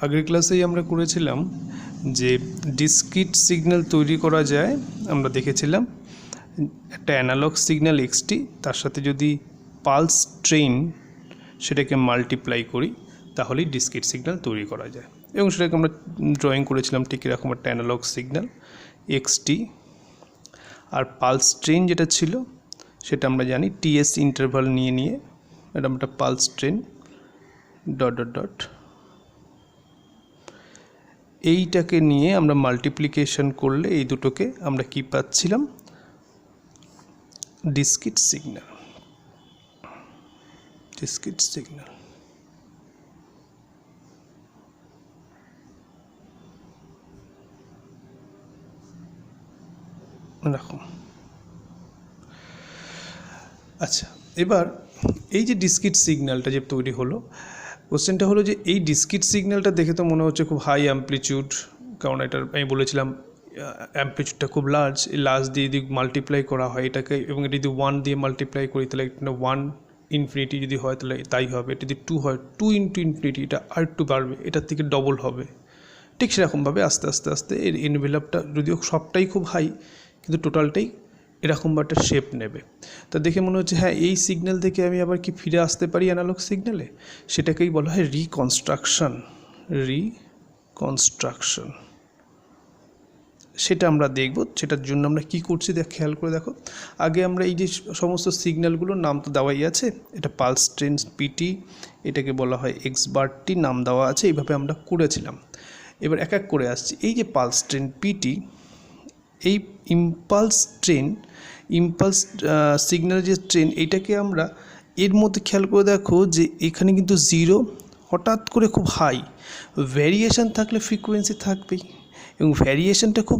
আগের ক্লাসেই আমরা করেছিলাম যে ডিসক্রিট সিগন্যাল তৈরি করা যায়। আমরা দেখেছিলাম একটা অ্যানালগ সিগন্যাল এক্সটি, তার সাথে যদি পালস ট্রেন সেটাকে মাল্টিপ্লাই করি তাহলেই ডিসক্রিট সিগন্যাল তৈরি করা যায়। এবং সেটাকে আমরা ড্রয়িং করেছিলাম ঠিক এরকম একটা অ্যানালগ সিগন্যাল এক্সটি। আর পালস ট্রেন যেটা ছিল সেটা আমরা জানি টিএস ইন্টারভাল নিয়ে এটা একটা pulse train dot dot dot এইটাকে নিয়ে আমরা মাল্টিপ্লিকেশন করলে এই দুটোকে আমরা কি পাচ্ছিলাম, ডিসক্রিট সিগন্যাল। ডিসক্রিট সিগন্যাল এরকম। আচ্ছা, এবার এই যে ডিসক্রিট সিগন্যালটা যে তৈরি হলো, কোশ্চেনটা হলো যে এই ডিসক্রিট সিগন্যালটা দেখে তো মনে হচ্ছে খুব হাই অ্যাম্পলিটিউড, কারণ এটার আমি বলেছিলাম অ্যাম্পলিটিউডটা খুব লার্জ। এই লার্জ দিয়ে যদি মাল্টিপ্লাই করা হয় এটাকে, এবং এটা যদি 1 দিয়ে মাল্টিপ্লাই করি তাহলে এটা 1 ইনফিনিটি যদি হয় তাহলে তাই হবে। এটা যদি 2 হয় 2 ইন্টু ইনফিনিটি, এটা আর একটু বাড়বে, এটার থেকে ডবল হবে। ঠিক সেরকমভাবে আস্তে আস্তে আস্তে এর এনভেলপটা যদিও সবটাই খুব হাই, কিন্তু টোটালটাই এরকম একটা শেপ নেবে। তা দেখে মনে হচ্ছে হ্যাঁ, এই সিগন্যাল থেকে আমি আবার কি ফিরে আসতে পারি অ্যানালগ সিগন্যালে, সেটাকেই বলা হয় রিকনস্ট্রাকশন। রিকনস্ট্রাকশন সেটা আমরা দেখব। সেটার জন্য আমরা কি করছি খেয়াল করে দেখো। আগে আমরা এই যে সমস্ত সিগন্যালগুলোর নাম তো দেওয়াই আছে, এটা পালস ট্রেন পিটি, এটাকে বলা হয় এক্স বার টি, নাম দেওয়া আছে, এইভাবে আমরা করেছিলাম। এবার এক এক করে আসছি। এই যে পালস ট্রেন পিটি, এই ইম্পালস সিগন্যাল যে ট্রেন, এইটাকে আমরা এর মধ্যে খেয়াল করে দেখো যে এখানে কিন্তু জিরো, হঠাৎ করে খুব হাই, ভ্যারিয়েশন থাকলে ফ্রিকোয়েন্সি থাকবেই, এবং ভ্যারিয়েশনটা খুব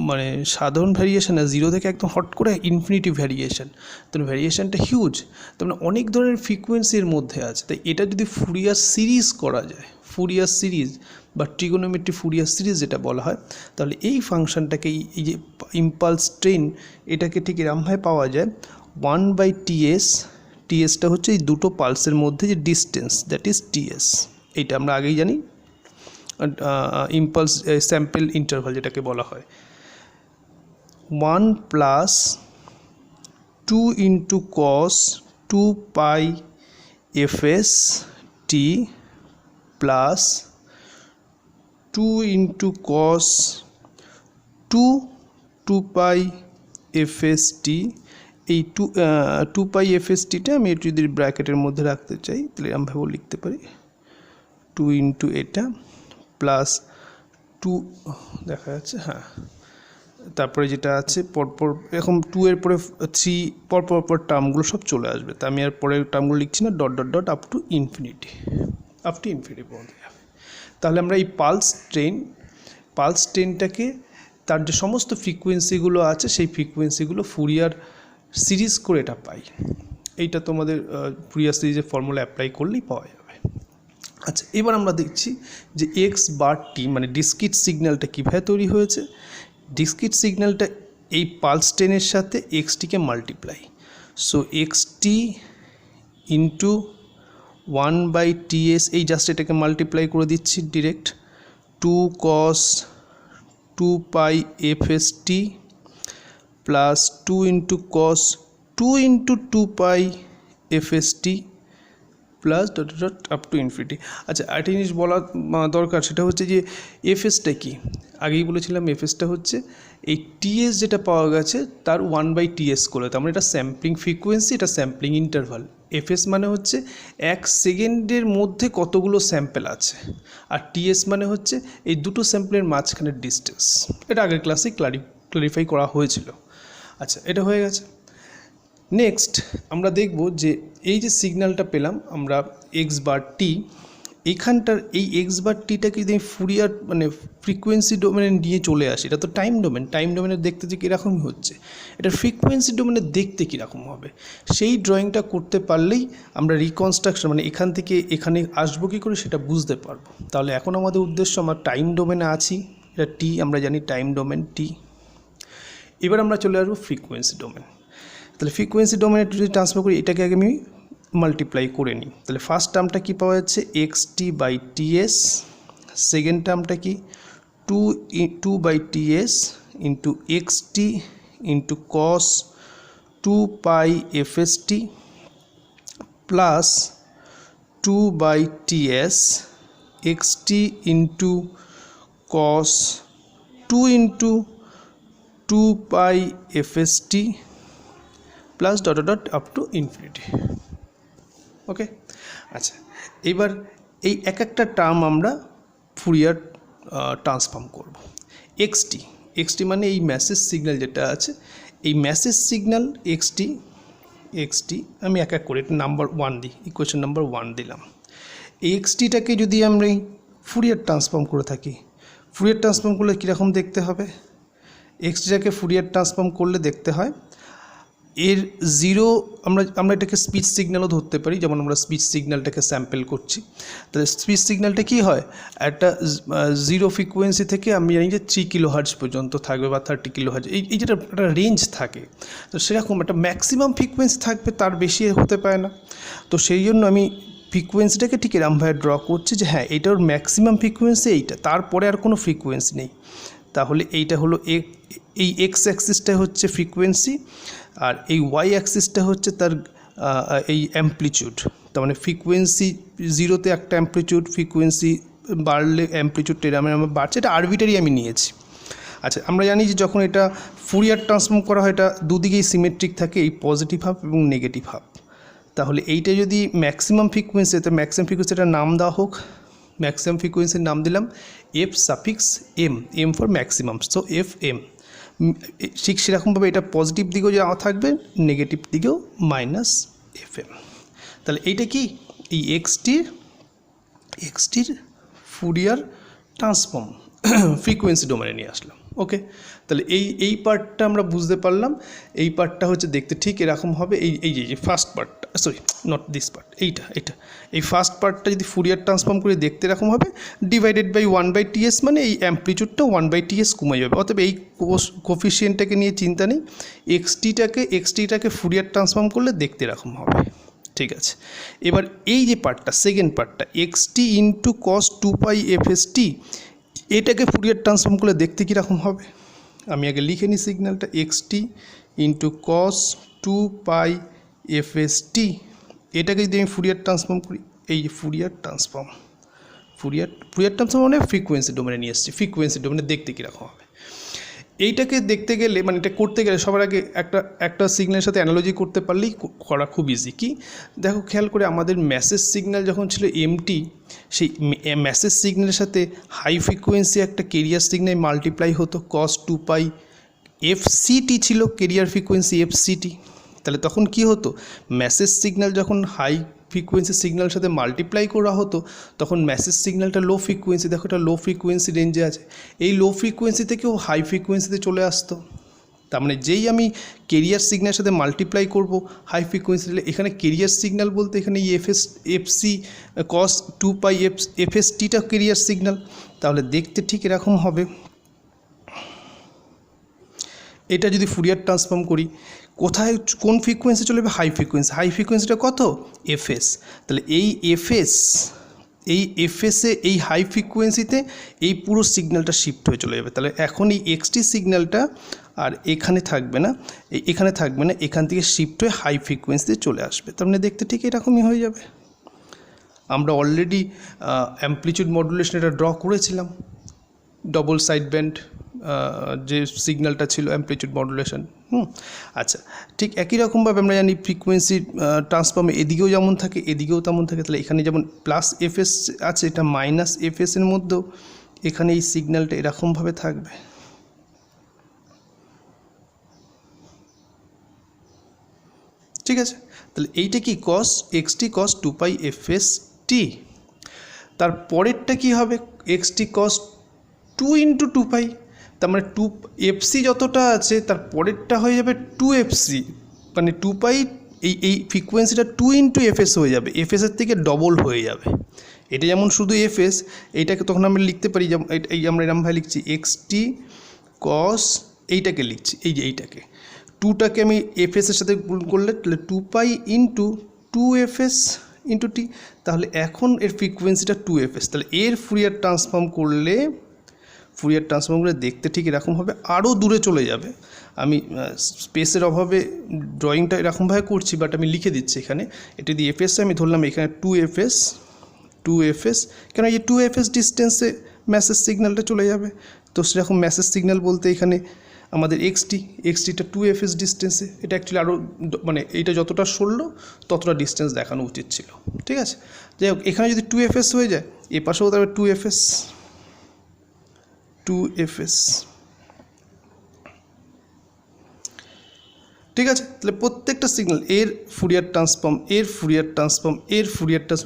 মানে সাধারণ ভ্যারিয়েশন না, জিরো থেকে একদম হট করে ইনফিনিটি ভ্যারিয়েশন, তো ভ্যারিয়েশনটা হিউজ, তার মানে অনেক ধরনের ফ্রিকোয়েন্সির মধ্যে আছে। তাই এটা যদি ফুরিয়ার সিরিজ করা যায়, ফুরিয়ার সিরিজ বা ট্রিগোনোমেট্রি ফুরিয়ার সিরিজ যেটা বলা হয়, তাহলে এই ফাংশনটাকে, এই যে ইম্পালস ট্রেন, এটাকে ঠিক এরমভাবে পাওয়া যায় 1/ts। টিএসটা হচ্ছে এই দুটো পালসের মধ্যে যে ডিস্টেন্স, দ্যাট ইজ টিএস। এইটা আমরা আগেই জানি, ইম্পালস স্যাম্পল ইন্টারভাল যেটাকে বলা হয়। 1 plus 2 into cos 2 pi FS T plus 2 into cos 2 pi FS টি। এই 2 পাই এফএস টিটা আমি একটু যদি ব্র্যাকেটের মধ্যে রাখতে চাই তাহলে এরকমভাবেও লিখতে পারি, 2 ইন্টু এটা প্লাস 2 দেখা যাচ্ছে, হ্যাঁ। তারপরে যেটা আছে পরপর এরকম 2 এর পরে 3 পরপর টার্মগুলো সব চলে আসবে, তা আমি আর পরের টার্মগুলো লিখছি না, dot dot dot up to infinity পর্যন্ত যাবে। তাহলে আমরা এই পালস ট্রেনটাকে তার যে সমস্ত ফ্রিকোয়েন্সিগুলো আছে সেই ফ্রিকোয়েন্সিগুলো ফুরিয়ার সিরিজ করে এটা পাই। এইটা তোমাদের ফুরিয়ার সিরিজের ফর্মুলা অ্যাপ্লাই করলেই পাওয়া যাবে। আচ্ছা, এবার আমরা দেখছি যে এক্স বার টি মানে ডিসক্রিট সিগন্যালটা কীভাবে তৈরি হয়েছে। ডিসক্রিট সিগন্যালটা এই পালস ট্রেনের সাথে এক্সটিকে multiply, so x t into 1/ts, এই জাস্ট এটাকে মাল্টিপ্লাই করে দিচ্ছি direct, 2 cos 2 pi FS T plus 2 into cos 2 into 2 pi FS T plus dot dot up to infinity. আচ্ছা, আরেকটা জিনিস বলা দরকার, সেটা হচ্ছে যে এফএসটা কি, আগেই বলেছিলাম এফএসটা হচ্ছে এই টিএস যেটা পাওয়া গেছে তার 1/ts করে, তার মানে এটা স্যাম্পলিং ফ্রিকোয়েন্সি, এটা স্যাম্পলিং ইন্টারভাল। এফএস মানে হচ্ছে 1 সেকেন্ডের মধ্যে কতগুলো স্যাম্পেল আছে, আর টিএস মানে হচ্ছে এই দুটো স্যাম্পলের মাঝখানের ডিস্টেন্স। এটা আগের ক্লাসে ক্লারিফাই করা হয়েছিল। আচ্ছা, এটা হয়ে গেছে। নেক্সট আমরা দেখব যে এই যে সিগন্যালটা পেলাম আমরা এক্স বার টি, এইখানটার এই এক্স বার টিটাকে যদি ফুরিয়ার ফ্রিকোয়েন্সি ডোমেনে নিয়ে চলে আসি, এটা তো টাইম ডোমেনে দেখতে যে কীরকমই হচ্ছে, এটা ফ্রিকোয়েন্সি ডোমেনে দেখতে কীরকম হবে, সেই ড্রয়িংটা করতে পারলেই আমরা রিকনস্ট্রাকশন এখান থেকে এখানে আসবো কী করে সেটা বুঝতে পারবো। তাহলে এখন আমাদের উদ্দেশ্য, আমরা টাইম ডোমেনে আছি, এটা টি আমরা জানি, টাইম ডোমেন টি। এবার আমরা চলে আসবো ফ্রিকোয়েন্সি ডোমেন। তাহলে ফ্রিকোয়েন্সি ডোমেনে যদি ট্রান্সফার করি, এটাকে আগে আমি মাল্টিপ্লাই করে নিই, তাহলে ফার্স্ট টার্মটা কী পাওয়া যাচ্ছে, x T by TS second টার্মটা কি 2/ts into xt into cos 2 pi fst plus 2/ts xt into cos 2 into 2 pi fst plus dot dot up to infinity. Okay, আচ্ছা এবার এই এক একটা টার্ম আমরা ফুরিয়ার ট্রান্সফর্ম করব। এক্সটি মানে এই মেসেজ সিগন্যাল যেটা আছে, এই মেসেজ সিগন্যাল এক্সটি আমি এক এক করে এটা নাম্বার 1 দিই, ইকুয়েশন নাম্বার 1 দিলাম। এই এক্সটিটাকে যদি আমরা ফুরিয়ার ট্রান্সফর্ম করে থাকি, ফুরিয়ার ট্রান্সফর্ম করলে কীরকম দেখতে হবে? এক্সটিটাকে ফুরিয়ার ট্রান্সফর্ম করলে দেখতে হয় এর জিরো, আমরা এটাকে স্পিচ সিগন্যালও ধরতে পারি, যেমন আমরা স্পিচ সিগন্যালটাকে স্যাম্পল করছি। তাহলে স্পিচ সিগন্যালটা কী হয়, একটা জিরো ফ্রিকোয়েন্সি থেকে আমি জানি যে 3 কিলোহার্জ পর্যন্ত থাকবে বা 30 কিলোহার্জ, এই যেটা একটা রেঞ্জ থাকে। তো সেরকম একটা ম্যাক্সিমাম ফ্রিকোয়েন্সি থাকবে, তার বেশি হতে পারে না। তো সেই জন্য আমি ফ্রিকোয়েন্সিটাকে ঠিক এরমভাবে ড্র করছি যে হ্যাঁ এইটার ম্যাক্সিমাম ফ্রিকোয়েন্সি এইটা, তারপরে আর কোনো ফ্রিকোয়েন্সি নেই। তাহলে এইটা হলো এই এক্স অ্যাক্সিসটা হচ্ছে ফ্রিকোয়েন্সি, আর এই ওয়াই অ্যাক্সিসটা হচ্ছে তার এই অ্যাম্পলিটিউড। তার মানে ফ্রিকোয়েন্সি জিরোতে একটা অ্যাম্পলিটিউড, ফ্রিকোয়েন্সি বাড়লে অ্যাম্পলিটিউডটা এরকম বাড়ছে, এটা আরবিটারি আমি নিয়েছি। আচ্ছা আমরা জানি যে যখন এটা ফুরিয়ার ট্রান্সফর্ম করা হয় এটা দুদিকেই সিমেট্রিক থাকে, এই পজিটিভ হাফ এবং নেগেটিভ হাফ। তাহলে এইটা যদি ম্যাক্সিমাম ফ্রিকোয়েন্সি, তো ম্যাক্সিমাম ফ্রিকোয়েন্সিটার নাম দেওয়া হোক, ম্যাক্সিমাম ফ্রিকোয়েন্সির নাম দিলাম f(m) for maximum, so fm। ঠিক সেরকমভাবে এটা পজিটিভ দিকেও যা থাকবে, নেগেটিভ দিকেও -fm। তাহলে এইটা কি এই এক্সটির ফুরিয়ার ট্রান্সফর্ম ফ্রিকোয়েন্সি ডোমেনে নিয়ে আসলাম। ওকে, তাহলে এই পার্টটা আমরা বুঝতে পারলাম। এই পার্টটা হচ্ছে দেখতে ঠিক এরকম হবে। এই যে ফার্স্ট পার্টটা, সরি নট দিস পার্ট, এইটা এই ফার্স্ট পার্টটা যদি ফুরিয়ার ট্রান্সফর্ম করে দেখতে এরকম হবে, ডিভাইডেড বাই 1/ts, মানে এই অ্যাম্পলিটিউডটা 1/ts কমে যাবে। অতএব এই কোফিশিয়েন্টটাকে নিয়ে চিন্তা নেই, এক্সটিটাকে ফুরিয়ার ট্রান্সফর্ম করলে দেখতে এরকম হবে। ঠিক আছে, এবার এই যে পার্টটা, সেকেন্ড পার্টটা xt into cos 2 pi fst, এটাকে ফুরিয়ার ট্রান্সফর্ম করলে দেখতে কীরকম হবে? আমি আগে লিখে নিই সিগন্যালটা, xt into cos 2 pi fst, এটাকে যদি আমি ফুরিয়ার ট্রান্সফর্ম করি, এই যে ফুরিয়ার ট্রান্সফর্ম মানে ফ্রিকোয়েন্সি ডোমেনে নিয়ে এসেছি, ফ্রিকোয়েন্সি ডোমেনে দেখতে কীরকম হবে। এইটাকে দেখতে গেলে, মানে এটা করতে গেলে সবার আগে একটা সিগন্যালের সাথে অ্যানালজি করতে পারলেই করা খুব ইজি। কি দেখো, খেয়াল করে আমাদের মেসেজ সিগন্যাল যখন ছিল এমটি, সেই মেসেজ সিগন্যালের সাথে হাই ফ্রিকোয়েন্সি একটা কেরিয়ার সিগন্যাল মাল্টিপ্লাই হতো, cos 2 pi fct ছিল কেরিয়ার ফ্রিকোয়েন্সি fct। তাহলে তখন কি হতো, মেসেজ সিগন্যাল যখন হাই ফ্রিকোয়েন্সি সিগন্যালের সাথে মাল্টিপ্লাই করা হতো, তখন মেসেজ সিগন্যালটা লো ফ্রিকোয়েন্সি, দেখো এটা লো ফ্রিকোয়েন্সি রেঞ্জে আছে, এই লো ফ্রিকোয়েন্সি থেকেও হাই ফ্রিকোয়েন্সিতে চলে আসতো। তার মানে যেই আমি কেরিয়ার সিগন্যালের সাথে মাল্টিপ্লাই করব হাই ফ্রিকোয়েন্সি, এখানে কেরিয়ার সিগন্যাল বলতে এখানে এই fc cos 2 pi fstটা কেরিয়ার সিগন্যাল। তাহলে দেখতে ঠিক এরকম হবে। এটা যদি ফুরিয়ার ট্রান্সফর্ম করি, কোথায় কোন ফ্রিকোয়েন্সি চলে যাবে? হাই ফ্রিকোয়েন্সিটা কত? fs। তাহলে এই fs-এ এই হাই ফ্রিকোয়েন্সিতে এই পুরো সিগন্যালটা শিফট হয়ে চলে যাবে। তাহলে এখন এই xt সিগন্যালটা আর এখানে থাকবে না, এখান থেকে শিফট হয়ে হাই ফ্রিকোয়েন্সিতে চলে আসবে। তার মানে দেখতে ঠিক এরকমই হয়ে যাবে। আমরা অলরেডি অ্যাম্পলিটিউড মডুলেশন এটা ড্র করেছিলাম, ডবল সাইড ব্যান্ড যে সিগন্যালটা ছিল অ্যাম্পলিটিউড মডুলেশন। আচ্ছা, ঠিক একই রকমভাবে আমরা জানি ফ্রিকোয়েন্সি ট্রান্সফর্মে এদিকেও যেমন থাকে এদিকেও তেমন থাকে। তাহলে এখানে যেমন +fs আছে, এটা -fs এর মধ্যেও এখানে এই সিগন্যালটা এরকমভাবে থাকবে। ঠিক আছে, তাহলে এইটা কি xt cos 2 pi fst। তার পরেরটা কি হবে? xt cos 2 × 2 pi, তার মানে 2 fc যতটা আছে তার পরেরটা হয়ে যাবে 2fc, মানে 2 pi এই ফ্রিকোয়েন্সিটা 2 × fs হয়ে যাবে, fs এর থেকে ডবল হয়ে যাবে। এটা যেমন শুধু fs, এইটাকে তখন আমরা লিখতে পারি যেমন এই আমরা এরমভাবে লিখছি xt cos, এইটাকে লিখছি এই যে এইটাকে 2টাকে আমি fs এর সাথে গুণ করলে তাহলে 2 pi × 2fs ইন্টু টি। তাহলে এখন এর ফ্রিকোয়েন্সিটা 2fs, তাহলে এর ফুরিয়ার ট্রান্সফর্ম করলে দেখতে ঠিক এরকম হবে, আরও দূরে চলে যাবে। আমি স্পেসের অভাবে ড্রয়িংটা এরকমভাবে করছি, বাট আমি লিখে দিচ্ছি এখানে। এটা দিয়ে এফএস আমি ধরলাম এখানে 2fs, কেন এই 2fs ডিস্টেন্সে মেসেজ সিগন্যালটা চলে যাবে। তো সেরকম মেসেজ সিগন্যাল বলতে এখানে আমাদের এক্সটিটা 2fs ডিস্টেন্সে, এটা অ্যাকচুয়ালি আরও মানে এইটা যতটা সরলো ততটা ডিস্টেন্স দেখানো উচিত ছিল, ঠিক আছে। যাই হোক, এখানে যদি 2fs হয়ে যায়, এ পাশেও তবে 2fs, ঠিক আছে। তাহলে প্রত্যেকটা সিগন্যাল এর ফুরিয়ার ট্রান্সফর্ম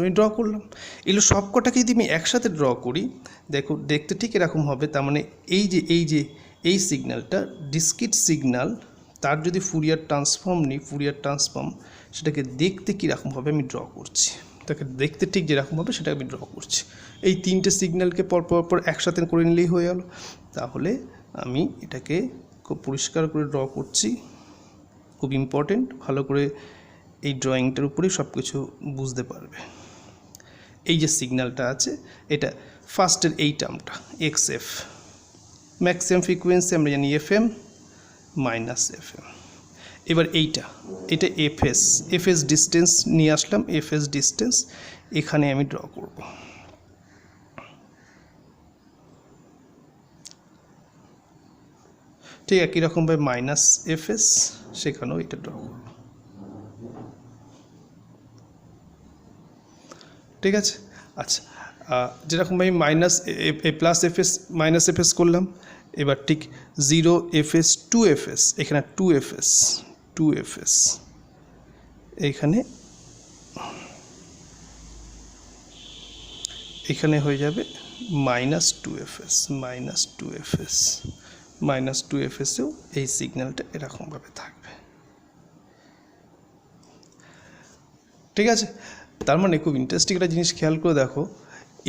আমি ড্র করলাম। এগুলো সব কটাকে যদি আমি একসাথে ড্র করি, দেখো দেখতে ঠিক এরকম হবে। তার মানে এই সিগন্যালটা ডিসক্রিট সিগন্যাল, তার যদি ফুরিয়ার ট্রান্সফর্ম সেটাকে দেখতে কীরকম হবে আমি ড্র করছি, তাকে দেখতে ঠিক যেরকম হবে সেটা আমি ড্র করছি। এই তিনটে সিগন্যালকে পর একসাথে করে নিলেই হয়ে গেল। তাহলে আমি এটাকে খুব পরিষ্কার করে ড্র করছি, খুব ইম্পর্টেন্ট, ভালো করে এই ড্রয়িংটার উপরেই সব কিছু বুঝতে পারবে। এই যে সিগন্যালটা আছে, এটা ফার্স্টের এই টার্মটা XF, ম্যাক্সিমাম ফ্রিকোয়েন্সি আমরা জানি FM -FM। এবার এটা FS ডিস্টেন্স নিয়ে আসলাম, FS ডিস্টেন্স এখানে আমি ড্র করব। ঠিক একই রকমভাবে -FS সেখানেও এটা ড্র করব, ঠিক আছে। আচ্ছা, যেরকমভাবে +FS করলাম, এবার ঠিক 0fs 2fs, এখানে 2fs এখানে হয়ে যাবে -2fs, এই সিগন্যালটা এরকমভাবে থাকবে, ঠিক আছে। তার মানে খুব ইন্টারেস্টিং একটা জিনিস খেয়াল করে দেখো,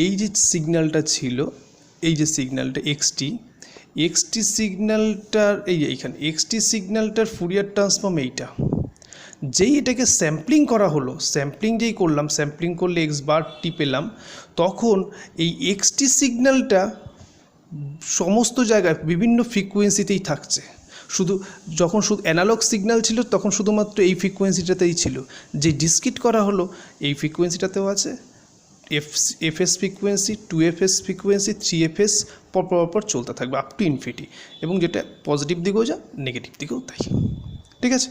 এই যে সিগন্যালটা ছিল, এই যে সিগন্যালটা এক্সটি সিগন্যালটার এইখানে এক্সটি সিগন্যালটার ফুরিয়ার ট্রান্সফর্ম এইটা, যেই এটাকে স্যাম্পলিং করা হলো, যেই করলাম, স্যাম্পলিং করলে x⁻t পেলাম, তখন এই এক্সটি সিগন্যালটা সমস্ত জায়গায় বিভিন্ন ফ্রিকোয়েন্সিতেই থাকছে। যখন অ্যানালগ সিগন্যাল ছিল তখন শুধুমাত্র এই ফ্রিকোয়েন্সিটাতেই ছিল, যে ডিসক্রিট করা হলো এই ফ্রিকোয়েন্সিটাতেও আছে, FS frequency, 2fs frequency, 3fs পরপর চলতে থাকবে আপ টু ইনফিনিটি, এবং যেটা পজিটিভ দিকেও যা নেগেটিভ দিকেও তাই, ঠিক আছে।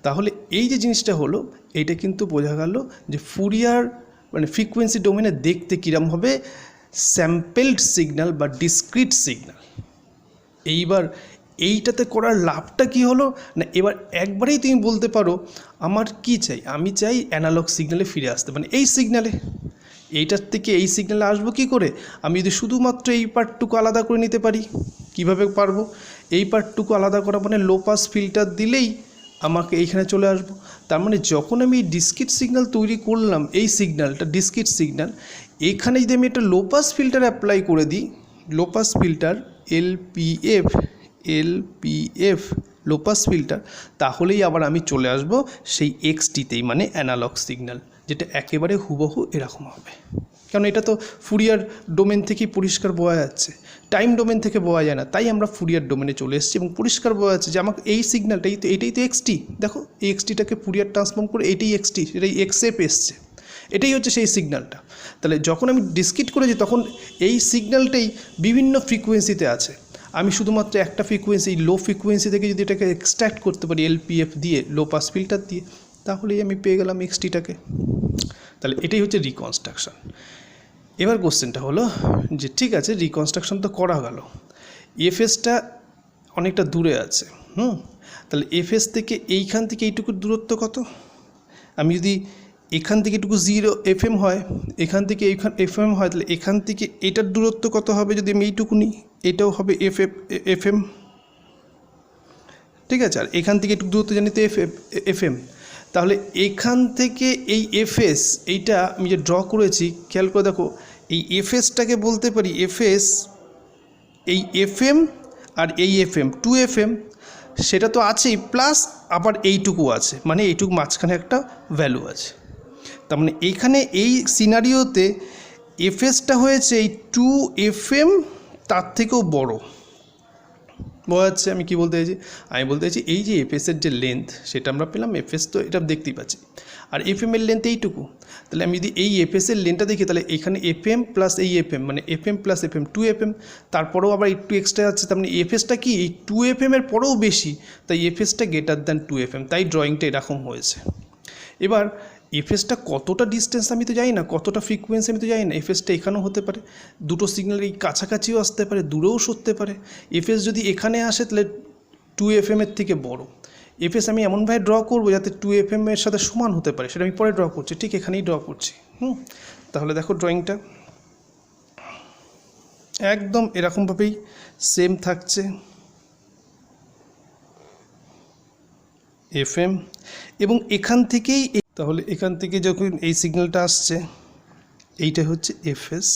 তাহলে এই যে জিনিসটা হলো, এইটা কিন্তু বোঝা গেল যে ফুরিয়ার মানে ফ্রিকোয়েন্সি ডোমেনে দেখতে কীরকম হবে স্যাম্পেলড সিগন্যাল বা ডিসক্রিট সিগন্যাল। এইবার এইটাতে করার লাভটা কি হলো না, এবার একবারেই তুমি বলতে পারো আমার কি চাই, আমি চাই অ্যানালগ সিগন্যালে ফিরে আসতে, মানে এই সিগন্যালে, এইটার থেকে এই সিগন্যালে আসবো কি করে, আমি যদি শুধুমাত্র এই পার্টটুকু আলাদা করে নিতে পারি, কিভাবে পারবো, এই পার্টটুকু আলাদা করা মানে লো পাস ফিল্টার দিলেই আমাকে এইখানে চলে আসবো। তার মানে যখন আমি ডিসক্রিট সিগন্যাল তৈরি করলাম, এই সিগন্যালটা ডিসক্রিট সিগন্যাল, এখানে যদি আমি একটা লো পাস ফিল্টার অ্যাপ্লাই করে দিই, low pass filter LPF low pass filter, তাহলেই আবার আমি চলে আসব সেই XTতেই, মানে অ্যানালগ সিগন্যাল, যেটা একেবারে হুবহু এরকম হবে। কারণ এটা তো ফুরিয়ার ডোমেন থেকেই পরিষ্কার বোঝা যাচ্ছে, টাইম ডোমেন থেকে বোঝা যায় না, তাই আমরা ফুরিয়ার ডোমেনে চলে এসেছি এবং পরিষ্কার বোঝা যাচ্ছে যে আমাকে এই সিগন্যালটাই তো, এটাই তো XT, দেখো এই XTটাকে ফুরিয়ার ট্রান্সফর্ম করে এটাই XT, এটাই XF এসছে, এটাই হচ্ছে সেই সিগন্যালটা। তাহলে যখন আমি ডিসক্রিট করেছি তখন এই সিগন্যালটাই বিভিন্ন ফ্রিকোয়েন্সিতে আছে, আমি শুধুমাত্র একটা ফ্রিকোয়েন্সি, লো ফ্রিকোয়েন্সি থেকে যদি এটাকে এক্সট্র্যাক্ট করতে পারি LPF দিয়ে, লো পাস ফিল্টার দিয়ে, তাহলেই আমি পেয়ে গেলাম XTটাকে। তাহলে এটাই হচ্ছে রিকনস্ট্রাকশন। এবার কোশ্চেনটা হলো যে ঠিক আছে, রিকনস্ট্রাকশন তো করা গেল, FSটা অনেকটা দূরে আছে, তাহলে FS থেকে এইখান থেকে এইটুকু দূরত্ব কত, আমি যদি এখান থেকে এটুকু 0 FM হয়, এখান থেকে এইখান FM হয়, তাহলে এখান থেকে এটার দূরত্ব কত হবে যদি আমি এইটুকু নিই, এটাও হবে FM, ঠিক আছে। আর এখান থেকে একটু দূরত্ব জানি তো FM, তাহলে এখান থেকে এই FS, এইটা আমি যে ড্র করেছি খেয়াল করে দেখো, এই FSটাকে বলতে পারি FS, এই FM আর এই FM 2FM, সেটা তো আছেই, প্লাস আবার এইটুকু আছে, মানে এইটুকু মাঝখানে একটা ভ্যালু আছে। তার মানে এইখানে এই সিনারিওতে এফএসটা হয়েছে এই 2fm তার থেকেও বড়। বোঝা যাচ্ছে আমি কী বলতে চাইছি? আমি বলতে চাইছি এই যে এফএসের যে লেন্থ সেটা আমরা পেলাম, এফএস তো এটা দেখতেই পাচ্ছি, আর এফএমের লেন্থ এইটুকু। তাহলে আমি যদি এই এফএসের লেন্থটা দেখি তাহলে এখানে এফএম প্লাস এই এফএম মানে এফএম প্লাস এফএম 2fm, তারপরেও আবার একটু এক্সট্রা আছে, তার মানে এফএসটা কি এই 2fm এর পরেও বেশি, তাই এফএসটা গ্রেটার দ্যান 2fm, তাই ড্রয়িংটা এরকম হয়েছে। এবার এফএসটা কতটা ডিস্টেন্স আমি তো জানি না, কতটা ফ্রিকোয়েন্সি আমি তো জানি না। এফএসটা এখানেও হতে পারে, দুটো সিগন্যাল এই কাছাকাছিও আসতে পারে, দূরেও সরতে পারে। এফএস যদি এখানে আসে তাহলে 2fm এর থেকে বড়। এফএস আমি এমনভাবে ড্র করবো যাতে 2fm এর সাথে সমান হতে পারে, সেটা আমি পরে ড্র করছি, ঠিক এখানেই ড্র করছি। তাহলে দেখো ড্রয়িংটা একদম এরকমভাবেই সেম থাকছে, এফএম, এবং এখান থেকেই তাহলে এখান থেকে যখন এই সিগন্যালটা আসছে এইটা হচ্ছে এফএস,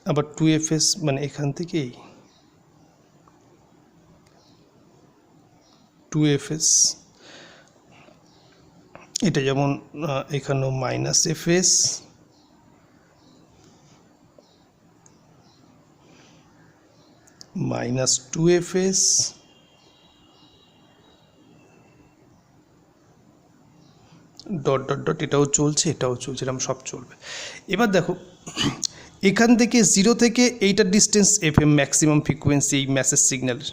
আবার 2fs মানে এখান থেকেই 2fs, এটা যেমন এখানেও -fs, -2fs, dot dot dot, এটাও চলছে এটাও চলছে, এরকম সব চলবে। এবার দেখো এখান থেকে 0 থেকে এইটার ডিস্টেন্স এফএম, ম্যাক্সিমাম ফ্রিকোয়েন্সি এই মেসেজ সিগন্যালের।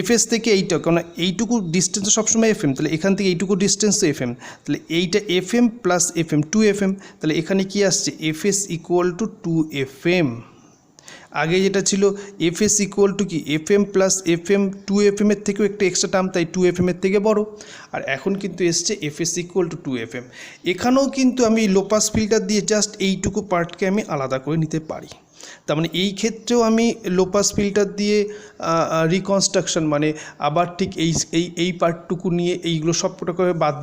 এফএস থেকে এইটা, কারণ এইটুকু ডিস্টেন্স সবসময় এফএম, তাহলে এখান থেকে এইটুকু ডিস্টেন্স এফএম, তাহলে এইটা এফএম প্লাস এফএম 2fm, তাহলে এখানে কি আসছে এফএস ইকুয়াল টু 2fm। আগে যেটা ছিল এফএস ইকুয়াল টু কি এফএম প্লাস এফএম 2fm এর থেকেও একটা এক্সট্রা টার্ম, তাই 2fm এর থেকে বড়। আর এখন কিন্তু এসছে এফএস ইকুয়াল টু 2fm। এখানেও কিন্তু আমি লোপাস ফিল্টার দিয়ে জাস্ট এইটুকু পার্টকে আমি আলাদা করে নিতে পারি। তার মানে এই ক্ষেত্রেও আমি লোপাস ফিল্টার দিয়ে রিকনস্ট্রাকশন মানে আবার ঠিক এই পার্টটুকু নিয়ে এইগুলো সব কটাকে বাদ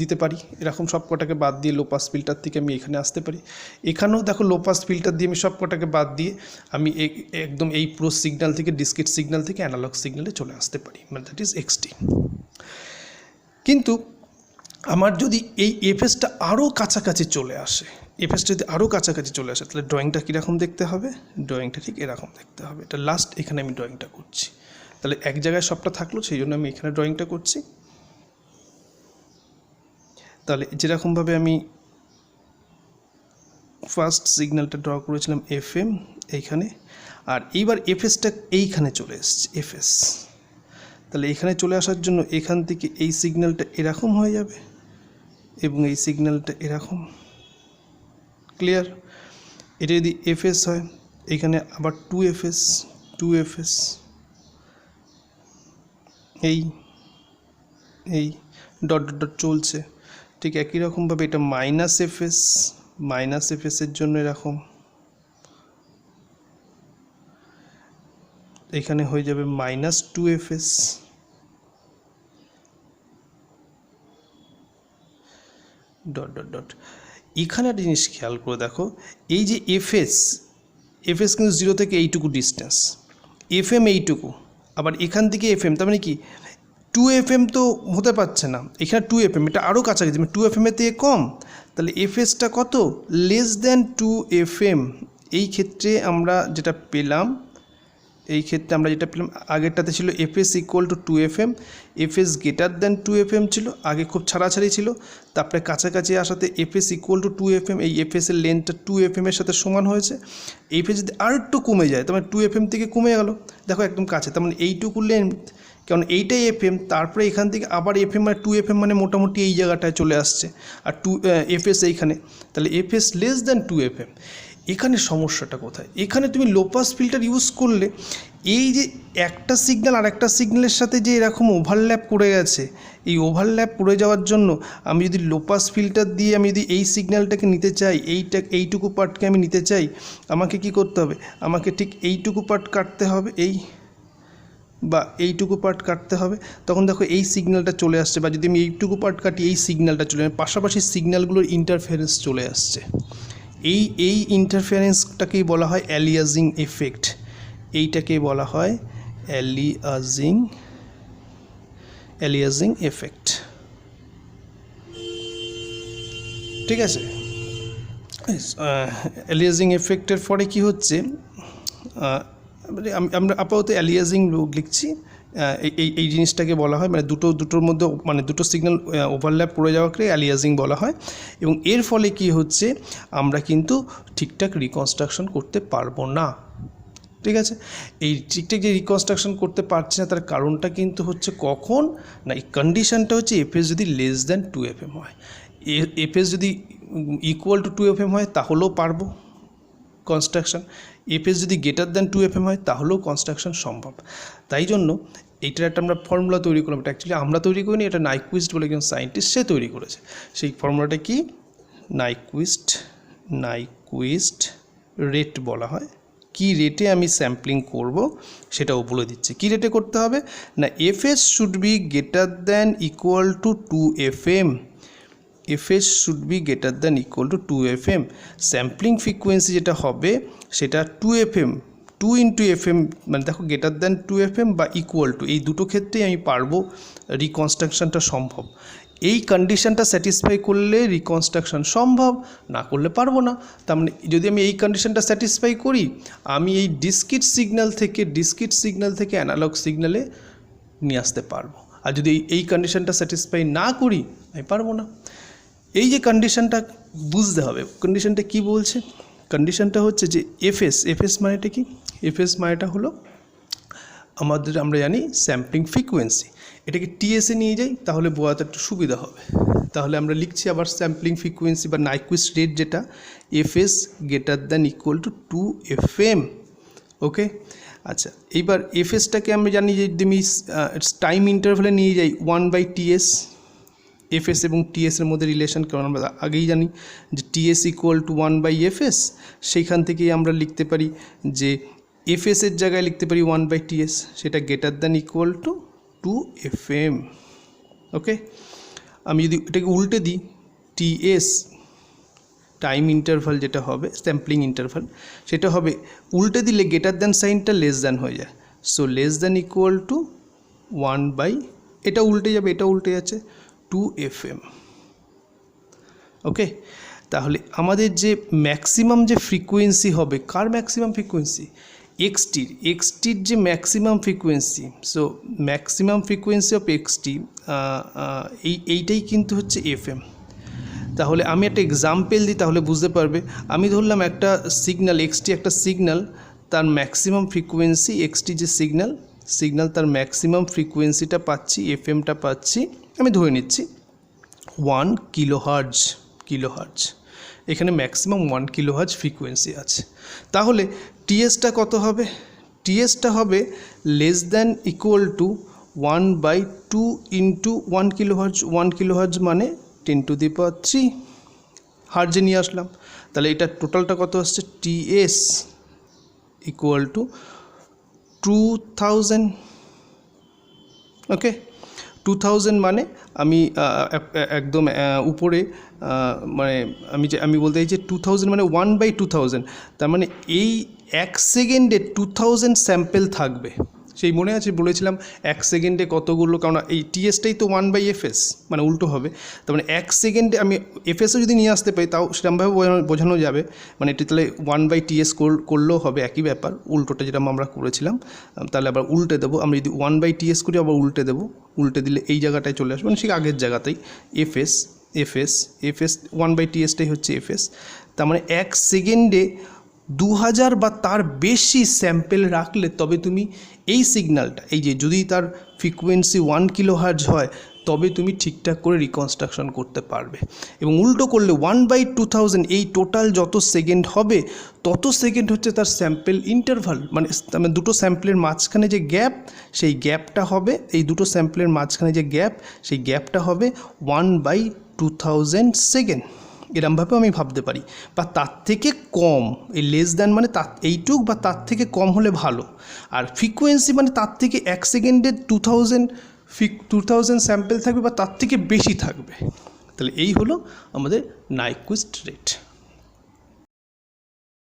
দিতে পারি, এরকম সব কটাকে বাদ দিয়ে লোপাস ফিল্টার থেকে আমি এখানে আসতে পারি। এখানেও দেখো লোপাস ফিল্টার দিয়ে আমি সব কটাকে বাদ দিয়ে আমি একদম এই পুরো সিগন্যাল থেকে ডিসক্রিট সিগন্যাল থেকে অ্যানালগ সিগন্যালে চলে আসতে পারি, মানে দ্যাট ইজ এক্সটি। কিন্তু আমার যদি এই এফএসটা আরও কাছাকাছি চলে আসে, এফএসটা যদি আরও কাছাকাছি চলে আসে তাহলে ড্রয়িংটা কীরকম দেখতে হবে? ড্রয়িংটা ঠিক এরকম দেখতে হবে। এটা লাস্ট এখানে আমি ড্রয়িংটা করছি, তাহলে এক জায়গায় সবটা থাকলো সেই জন্য আমি এখানে ড্রয়িংটা করছি। তাহলে যেরকমভাবে আমি ফার্স্ট সিগন্যালটা ড্র করেছিলাম এফএম এইখানে, আর এইবার এফএসটা এইখানে চলে এসছে এফএস, তাহলে এখানে চলে আসার জন্য এখান থেকে এই সিগন্যালটা এরকম হয়ে যাবে এবং এই সিগন্যালটা এরকম। ক্লিয়ার? এটা যদি এফএস হয় এখানে আবার 2fs এই ডট ডট ডট চলছে, ঠিক একই রকমভাবে এটা -fs এর জন্য এরকম, এখানে হয়ে যাবে -2fs, ডট ডট ডট। এখানে একটা জিনিস খেয়াল করে দেখো, এই যে এফএস কিন্তু 0 থেকে এইটুকু ডিস্টেন্স, এফএম এইটুকু, আবার এখান থেকে এফএম, তার মানে কি 2fm তো হতে পারছে না, এখানে 2fm, এটা আরও কাছাকাছি, 2fm এর থেকে কম, তাহলে এফএসটা কত? Less than 2fm। এই ক্ষেত্রে আমরা যেটা পেলাম আগেরটাতে ছিল FS equal to 2fm, FS greater than 2fm ছিল, আগে খুব ছাড়াছাড়ি ছিল, তারপরে কাছাকাছি আসাতে এফএস ইকুয়াল টু 2fm, এই এফএসের লেন্থটা 2fm এর সাথে সমান হয়েছে। এফএস যদি আর একটু কমে যায় তার মানে 2fm থেকে কমে গেল, দেখো একদম কাছে, তার মানে এইটুকু লেন্থ, কারণ এইটাই এফএম, তারপরে এখান থেকে আবার এফএম মানে 2fm মানে মোটামুটি এই জায়গাটায় চলে আসছে, আর এফএস এইখানে, তাহলে এফএস লেস দ্যান 2fm। এখানে সমস্যাটা কোথায়? এখানে তুমি লোপাস ফিল্টার ইউজ করলে এই যে একটা সিগন্যাল আর একটা সিগন্যালের সাথে যে এরকম ওভারল্যাপ করে গেছে, এই ওভারল্যাপ করে যাওয়ার জন্য আমি যদি লোপাস ফিল্টার দিয়ে আমি যদি এই সিগন্যালটাকে নিতে চাই, এইটুকু পার্টকে আমি নিতে চাই, আমাকে কি করতে হবে? আমাকে ঠিক এইটুকু পার্ট কাটতে হবে, এইটুকু পার্ট কাটতে হবে, তখন দেখো এই সিগন্যালটা চলে আসছে, বা যদি আমি এইটুকু পার্ট কাটি এই সিগন্যালটা চলে আসে, পাশাপাশি সিগন্যালগুলোর ইন্টারফারেন্স চলে আসছে। এই ইন্টারফারেন্সটাকেই বলা হয় অ্যালিয়াজিং এফেক্ট, এইটাকেই বলা হয় অ্যালিয়াজিং এফেক্ট। ঠিক আছে। অ্যালিয়াজিং এফেক্টের পরে কি হচ্ছে, আমরা আপাতত অ্যালিয়াজিং লিখছি, এই জিনিসটাকে বলা হয় মানে দুটোর মধ্যে মানে দুটো সিগন্যাল ওভারল্যাপ করে যাওয়াকে অ্যালিয়াজিং বলা হয়। এবং এর ফলে কি হচ্ছে, আমরা কিন্তু ঠিকঠাক রিকনস্ট্রাকশন করতে পারবো না। ঠিক আছে, এই ঠিকঠাক যে রিকনস্ট্রাকশন করতে পারছি না তার কারণটা কিন্তু হচ্ছে কখন না, এই কন্ডিশনটা হচ্ছে এফএস যদি লেস দ্যান 2 FM হয়। এফএস যদি ইকুয়াল টু 2 FM হয় তাহলেও পারবো কনস্ট্রাকশন, এফএস যদি গ্রেটার দ্যান 2 FM হয় তাহলেও কনস্ট্রাকশন সম্ভব। তাই জন্য এইটার একটা আমরা ফর্মুলা তৈরি করলাম, এটা অ্যাকচুয়ালি আমরা তৈরি করিনি, এটা নাইকুইস্ট বলে একজন সায়েন্টিস্ট সে তৈরি করেছে। সেই ফর্মুলাটা কি, নাইকুইস্ট রেট বলা হয়। কি রেটে আমি স্যাম্পলিং করব সেটাও বলে দিচ্ছে। কি রেটে করতে হবে না, FS should be greater than equal to 2 FM, FS should be greater than equal to 2 FM। Sampling frequency যেটা হবে সেটা 2 FM, 2 × FM, মানে দেখো গ্রেটার দ্যান 2 FM বা ইকুয়াল টু, এই দুটো ক্ষেত্রেই আমি পারবো, রিকনস্ট্রাকশনটা সম্ভব। এই কন্ডিশনটা স্যাটিসফাই করলে রিকনস্ট্রাকশন সম্ভব, না করলে পারবো না। তার মানে যদি আমি এই কন্ডিশনটা স্যাটিসফাই করি, আমি এই ডিসক্রিট সিগন্যাল থেকে অ্যানালগ সিগন্যালে নিয়ে আসতে পারবো। আর যদি এই কন্ডিশনটা স্যাটিসফাই না করি, আমি পারবো না। এই যে কন্ডিশনটা বুঝতে হবে, কন্ডিশনটা কি বলছে, কন্ডিশনটা হচ্ছে যে এফএস মানেটা কি, এফএস মানেটা হলো আমরা জানি স্যাম্পলিং ফ্রিকোয়েন্সি। এটাকে টিএসে নিয়ে যাই তাহলে বোঝাতে একটু সুবিধা হবে। তাহলে আমরা লিখছি আবার স্যাম্পলিং ফ্রিকোয়েন্সি বা নাইকুইস্ট রেট যেটা FS greater than equal to 2 FM। ওকে, আচ্ছা, এইবার এফএসটাকে আমি জানি যে আমি টাইম ইন্টারভ্যালে নিয়ে যাই 1/TS। এফএস এবং টিএসের মধ্যে রিলেশন কারণ আমরা আগেই জানি যে টিএস ইকুয়াল টু 1/FS। সেইখান থেকেই আমরা লিখতে পারি যে এফএসের জায়গায় লিখতে পারি 1/TS, সেটা greater than equal to 2 FM। ওকে, আমি যদি এটাকে উল্টে দিই, টিএস টাইম ইন্টারভাল যেটা হবে স্যাম্পলিং ইন্টারভাল, সেটা হবে উল্টে দিলে গ্রেটার দ্যান সাইনটা লেস দ্যান হয়ে যায়। So less than equal to 1/, এটা উল্টে যাবে, এটা উল্টে যাচ্ছে 2 FM। ওকে, তাহলে আমাদের যে ম্যাক্সিমাম যে ফ্রিকোয়েন্সি হবে, কার ম্যাক্সিমাম ফ্রিকোয়েন্সি, এক্সটির যে maximum frequency. So maximum frequency of XT, এইটাই কিন্তু হচ্ছে FM। তাহলে আমি একটা এক্সাম্পল দিই তাহলে বুঝতে পারবে। আমি ধরলাম একটা সিগন্যাল এক্সটি, একটা সিগন্যাল, তার ম্যাক্সিমাম ফ্রিকোয়েন্সি এক্সটি যে সিগন্যাল তার ম্যাক্সিমাম ফ্রিকোয়েন্সিটা পাচ্ছি, FMটা পাচ্ছি, আমি ধরে নিচ্ছি 1 কিলোহার্জ। এখানে ম্যাক্সিমাম 1 কিলোহার্জ ফ্রিকোয়েন্সি আছে। তাহলে টিএসটা কত হবে, টিএসটা হবে less than equal to 1/2 × 1 kilohertz. 1 kilohertz মানে 10⁻³ হার্জে নিয়ে আসলাম। তাহলে এটা টোটালটা কত আসছে, টিএস ইকুয়াল টু 2000। ওকে, 2000 মানে আমি একদম উপরে মানে আমি বলতে চাইছি 2000 মানে 1/2000, তার মানে এই 1 সেকেন্ডে 2000 স্যাম্পেল থাকবে। সেই মনে আছে বলেছিলাম 1 সেকেন্ডে কতগুলো, কারণ এই টিএসটাই তো 1/FS, মানে উল্টো হবে। তার মানে 1 সেকেন্ডে আমি এফএসও যদি নিয়ে আসতে পারি তাও সেরকমভাবে বোঝানো যাবে, মানে এটি তাহলে 1/TS করলেও হবে, একই ব্যাপার। উল্টোটা যেটা আমরা করেছিলাম তাহলে আবার উল্টে দেবো, আমরা যদি 1/TS করি আবার উল্টে দেবো, উল্টে দিলে এই জায়গাটায় চলে আসবে, মানে ঠিক আগের জায়গাতেই এফএস 1/TSটাই হচ্ছে এফএস। তার মানে 1 সেকেন্ডে 2000 বা তার বেশি স্যাম্পেল রাখলে তবে তুমি এই সিগন্যালটা, এই যে যদি তার ফ্রিকোয়েন্সি 1 কিলোহার্জ হয় তবে তুমি ঠিকঠাক করে রিকনস্ট্রাকশন করতে পারবে। এবং উল্টো করলে 1/2000, এই টোটাল যত সেকেন্ড হবে তত সেকেন্ড হচ্ছে তার স্যাম্পেল ইন্টারভাল, মানে দুটো স্যাম্পলের মাঝখানে যে গ্যাপ, সেই গ্যাপটা হবে, এই দুটো স্যাম্পলের মাঝখানে যে গ্যাপ, সেই গ্যাপটা হবে 1/2000 সেকেন্ড। এরমভাবেও আমি ভাবতে পারি, বা তার থেকে কম, এই লেস দ্যান মানে তার এইটুক বা তার থেকে কম হলে ভালো। আর ফ্রিকোয়েন্সি মানে তার থেকে 1 সেকেন্ডে 2000 স্যাম্পেল থাকবে বা তার থেকে বেশি থাকবে। তাহলে এই হলো আমাদের নাইকুইস্ট রেট।